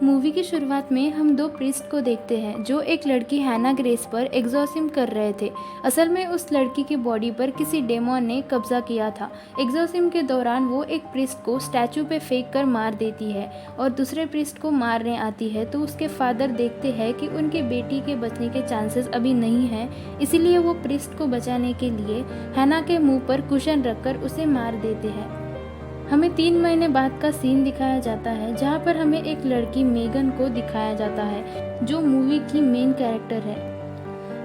Movie की शुरुआत में हम दो प्रीस्ट को देखते हैं जो एक लड़की हैना ग्रेस पर एग्जॉर्सिज्म कर रहे थे। असल में उस लड़की की बॉडी पर किसी डेमोन ने कब्जा किया था। एग्जॉर्सिज्म के दौरान वो एक प्रीस्ट को स्टैचू पे फेंक कर मार देती है और दूसरे प्रीस्ट को मारने आती है तो उसके फादर देखते हैं कि उनकी बेटी के बचने के चांसेस अभी नहीं हैं, इसीलिए वो प्रीस्ट को बचाने के लिए हैना के मुंह पर कुशन रखकर उसे मार देते हैं। हमें 3 महीने बाद का सीन दिखाया जाता है जहाँ पर हमें एक लड़की मेगन को दिखाया जाता है जो मूवी की मेन कैरेक्टर है।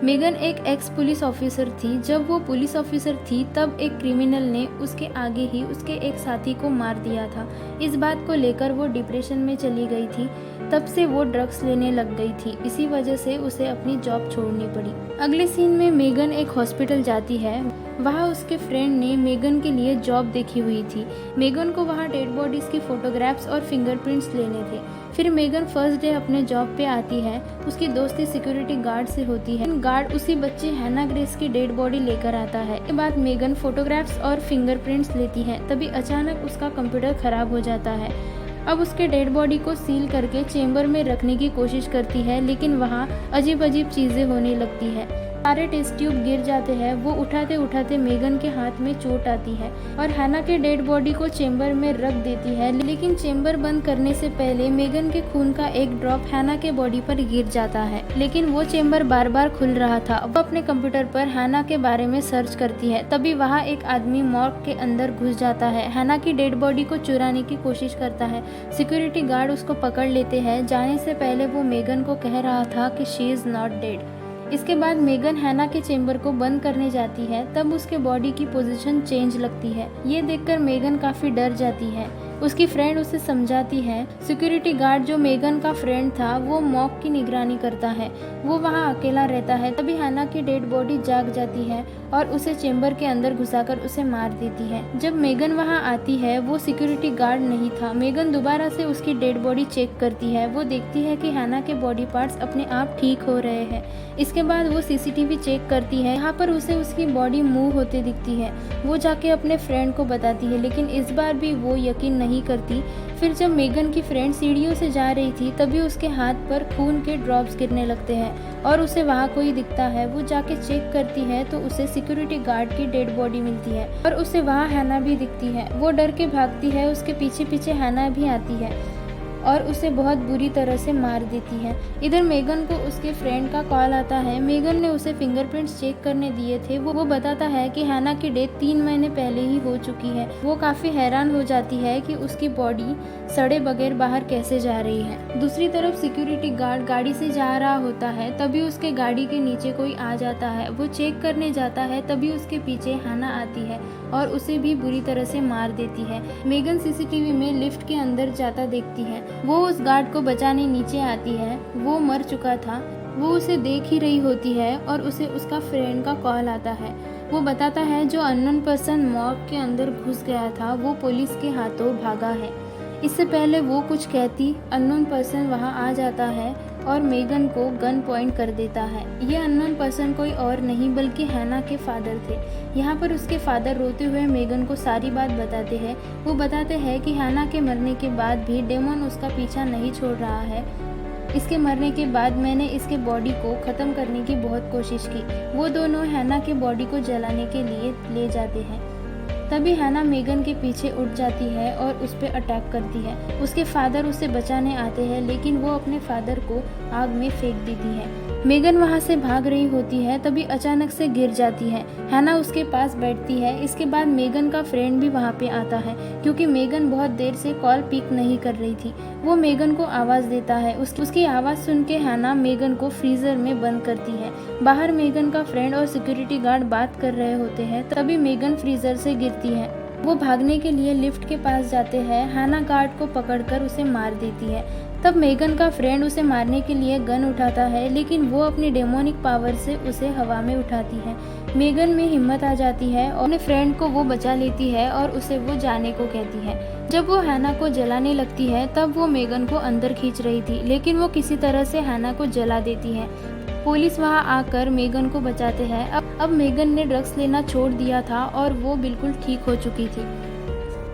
मेगन एक एक्स पुलिस ऑफिसर थी। जब वो पुलिस ऑफिसर थी तब एक क्रिमिनल ने उसके आगे ही उसके एक साथी को मार दिया था। इस बात को लेकर वो डिप्रेशन में चली गई थी। तब से वो ड्रग्स लेने लग गई थी। इसी वजह से उसे अपनी जॉब छोड़नी पड़ी। अगले सीन में मेगन एक हॉस्पिटल जाती है। वहाँ उसके फ्रेंड ने मेगन के लिए जॉब देखी हुई थी। मेगन को वहाँ डेड बॉडीज की फोटोग्राफ्स और फिंगरप्रिंट्स लेने थे। फिर मेगन फर्स्ट डे अपने जॉब पे आती है। उसकी दोस्ती सिक्योरिटी गार्ड से होती है। गार्ड उसी बच्चे हैना ग्रेस की डेड बॉडी लेकर आता है। इसके बाद मेगन फोटोग्राफ्स और फिंगरप्रिंट्स लेती है। तभी अचानक उसका कंप्यूटर खराब हो जाता है। अब उसके डेड बॉडी को सील करके चेम्बर में रखने की कोशिश करती है, लेकिन वहाँ अजीब अजीब चीजें होने लगती है। सारे टेस्ट ट्यूब गिर जाते हैं। वो उठाते उठाते मेगन के हाथ में चोट आती है और हैना के डेड बॉडी को चेम्बर में रख देती है, लेकिन चेम्बर बंद करने से पहले मेगन के खून का एक ड्रॉप हैना के बॉडी पर गिर जाता है, लेकिन वो चेम्बर बार बार खुल रहा था। वो अपने कंप्यूटर पर हैना के बारे में सर्च करती है। तभी वहाँ एक आदमी मॉर्ग के अंदर घुस जाता है। हैना की डेड बॉडी को चुराने की कोशिश करता है। सिक्योरिटी गार्ड उसको पकड़ लेते हैं। जाने से पहले वो मेगन को कह रहा था कि शी इज नॉट डेड। इसके बाद मेगन हैना के चेम्बर को बंद करने जाती है। तब उसके बॉडी की पोजीशन चेंज लगती है। ये देखकर मेगन काफी डर जाती है। उसकी फ्रेंड उसे समझाती है। सिक्योरिटी गार्ड जो मेगन का फ्रेंड था वो मॉक की निगरानी करता है। वो वहाँ अकेला रहता है। तभी हैना की डेड बॉडी जाग जाती है और उसे चेम्बर के अंदर घुसाकर उसे मार देती है। जब मेगन वहाँ आती है वो सिक्योरिटी गार्ड नहीं था। मेगन दोबारा से उसकी डेड बॉडी चेक करती है। वो देखती है कि हैना के बॉडी पार्ट्स अपने आप ठीक हो रहे हैं। इसके बाद वो सीसीटीवी चेक करती है। यहाँ पर उसे उसकी बॉडी मूव होते दिखती है। वो जाके अपने फ्रेंड को बताती है, लेकिन इस बार भी वो यकीन नहीं करती। फिर जब मेगन की फ्रेंड सीढ़ियों से जा रही थी तभी उसके हाथ पर खून के ड्रॉप्स गिरने लगते हैं और उसे वहाँ कोई दिखता है। वो जाके चेक करती है तो उसे सिक्योरिटी गार्ड की डेड बॉडी मिलती है और उसे वहाँ हैना भी दिखती है। वो डर के भागती है। उसके पीछे पीछे हैना भी आती है और उसे बहुत बुरी तरह से मार देती है। इधर मेगन को उसके फ्रेंड का कॉल आता है। मेगन ने उसे फिंगरप्रिंट्स चेक करने दिए थे। वो बताता है कि हैना की डेथ 3 महीने पहले ही हो चुकी है। वो काफी हैरान हो जाती है कि उसकी बॉडी सड़े बगैर बाहर कैसे जा रही है। दूसरी तरफ सिक्योरिटी गार्ड गाड़ी से जा रहा होता है। तभी उसके गाड़ी के नीचे कोई आ जाता है। वो चेक करने जाता है। तभी उसके पीछे हैना आती है और उसे भी बुरी तरह से मार देती है। मेगन सीसीटीवी में लिफ्ट के अंदर जाता देखती है। वो उस गार्ड को बचाने नीचे आती है। वो मर चुका था। वो उसे देख ही रही होती है और उसे उसका फ्रेंड का कॉल आता है। वो बताता है जो अननोन पर्सन मॉर्ग के अंदर घुस गया था वो पुलिस के हाथों भागा है। इससे पहले वो कुछ कहती अननोन पर्सन वहाँ आ जाता है और मेगन को गन पॉइंट कर देता है। ये अननोन पर्सन कोई और नहीं बल्कि हैना के फादर थे। यहाँ पर उसके फादर रोते हुए मेगन को सारी बात बताते हैं। वो बताते हैं कि हैना के मरने के बाद भी डेमन उसका पीछा नहीं छोड़ रहा है। इसके मरने के बाद मैंने इसके बॉडी को ख़त्म करने की बहुत कोशिश की। वो दोनों हैना के बॉडी को जलाने के लिए ले जाते हैं। तभी हैना मेगन के पीछे उठ जाती है और उस पर अटैक करती है। उसके फादर उसे बचाने आते हैं, लेकिन वो अपने फादर को आग में फेंक देती है। मेगन वहाँ से भाग रही होती है। तभी अचानक से गिर जाती है। हैना उसके पास बैठती है। इसके बाद मेगन का फ्रेंड भी वहाँ पे आता है क्योंकि मेगन बहुत देर से कॉल पिक नहीं कर रही थी। वो मेगन को आवाज़ देता है। उसकी आवाज़ सुन के हैना मेगन को फ्रीजर में बंद करती है। बाहर मेगन का फ्रेंड और सिक्योरिटी गार्ड बात कर रहे होते हैं। तभी मेगन फ्रीजर से गिरती है। वो भागने के लिए लिफ्ट के पास जाते हैं। हैना गार्ड को पकड़कर उसे मार देती है। तब मेगन का फ्रेंड उसे मारने के लिए गन उठाता है, लेकिन वो अपनी डेमोनिक पावर से उसे हवा में उठाती है। मेगन में हिम्मत आ जाती है और अपने फ्रेंड को वो बचा लेती है और उसे वो जाने को कहती है। जब वो हैना को जलाने लगती है तब वो मेगन को अंदर खींच रही थी, लेकिन वो किसी तरह से हैना को जला देती है। पुलिस वहाँ आकर मेगन को बचाते हैं। अब मेगन ने ड्रग्स लेना छोड़ दिया था और वो बिल्कुल ठीक हो चुकी थी।